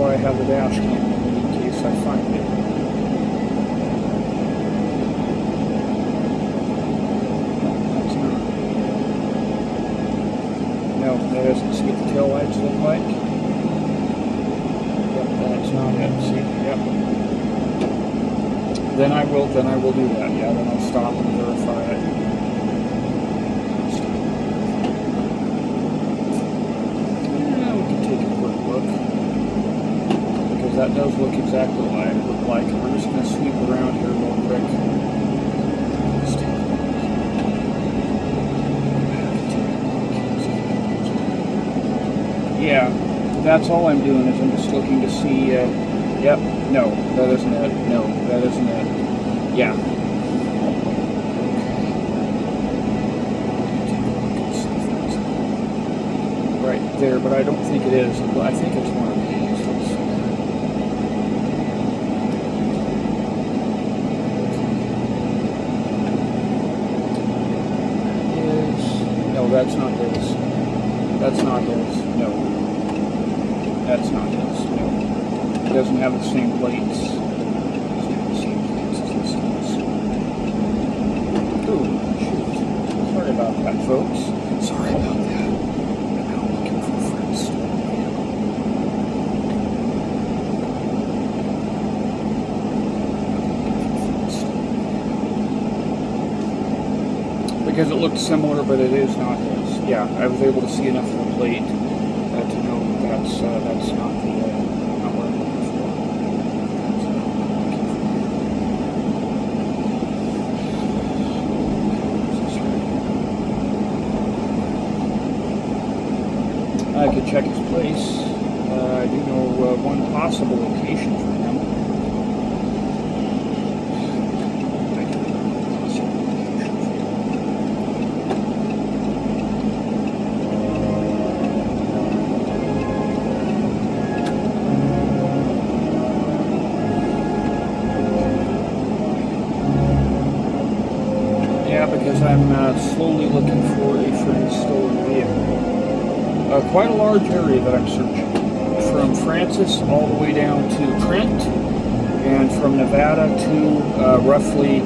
why I have the dash cam in case I find it. That's not. No, that doesn't see what the tail lights look like. Yep, that's not it. See, yep. Then I will do that. Yeah, then I'll stop and verify it. That does look exactly like it looked like. We're just going to sweep around here real quick. Yeah, that's all I'm doing is I'm just looking to see, yep, no, that isn't it, no, that isn't it, yeah. Right there, but I don't think it is. I think it's one of these. That's not his. That's not his. No. That's not his. No. It doesn't have the same plates. Ooh, shoot. Sorry about that, folks. Sorry about that. I'm now looking for friends. Because it looked similar, but it is not his. Yeah, I was able to see enough of the plate to know that's not the not what I'm looking for. I could check his place. I do know one possible location for him. Because I'm slowly looking for a friend's stolen vehicle. Quite a large area that I'm searching. From Francis all the way down to Trent, and from Nevada to roughly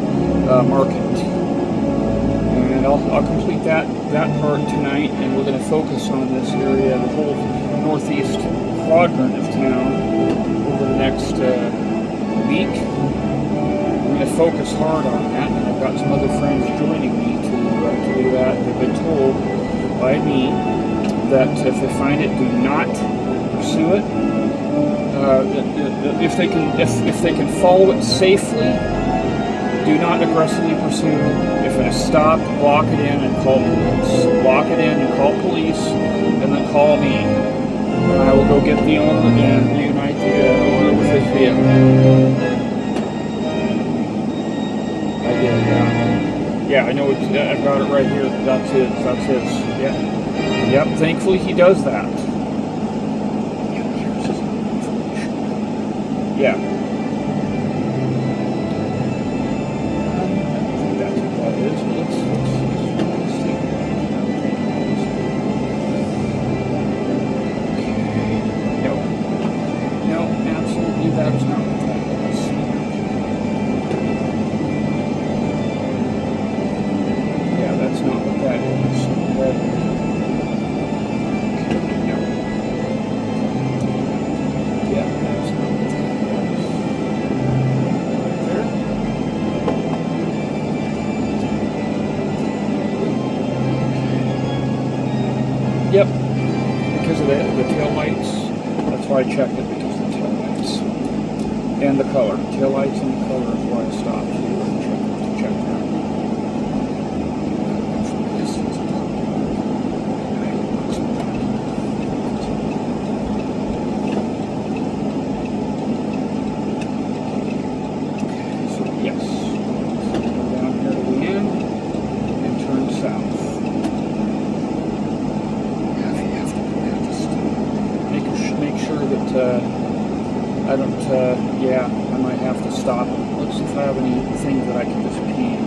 Market. And I'll complete that part tonight, and we're going to focus on this area, the whole northeast quadrant of town, over the next week. I'm going to focus hard on that, and I've got some other friends joining me to do that. They've been told by me that if they find it, do not pursue it. If they can follow it safely, do not aggressively pursue. If it is stopped, block it in and call police. Block it in and call police, and then call me. And I will go get the owner and reunite the owner with his vehicle. Yeah, I know it's, I've got it right here. That's his. Yeah. Yep, thankfully he does that. Yeah. I think that's what that is. Let's see. No, absolutely that's not what that is. That's not what that is. No. Yeah, that's not what that is. There. Yep. Because of the tail lights. That's why I checked it, because of the tail lights. And the color. Tail lights and the color is why I stopped. Check that. I don't, yeah, I might have to stop. Let's see if I have anything that I can just pee.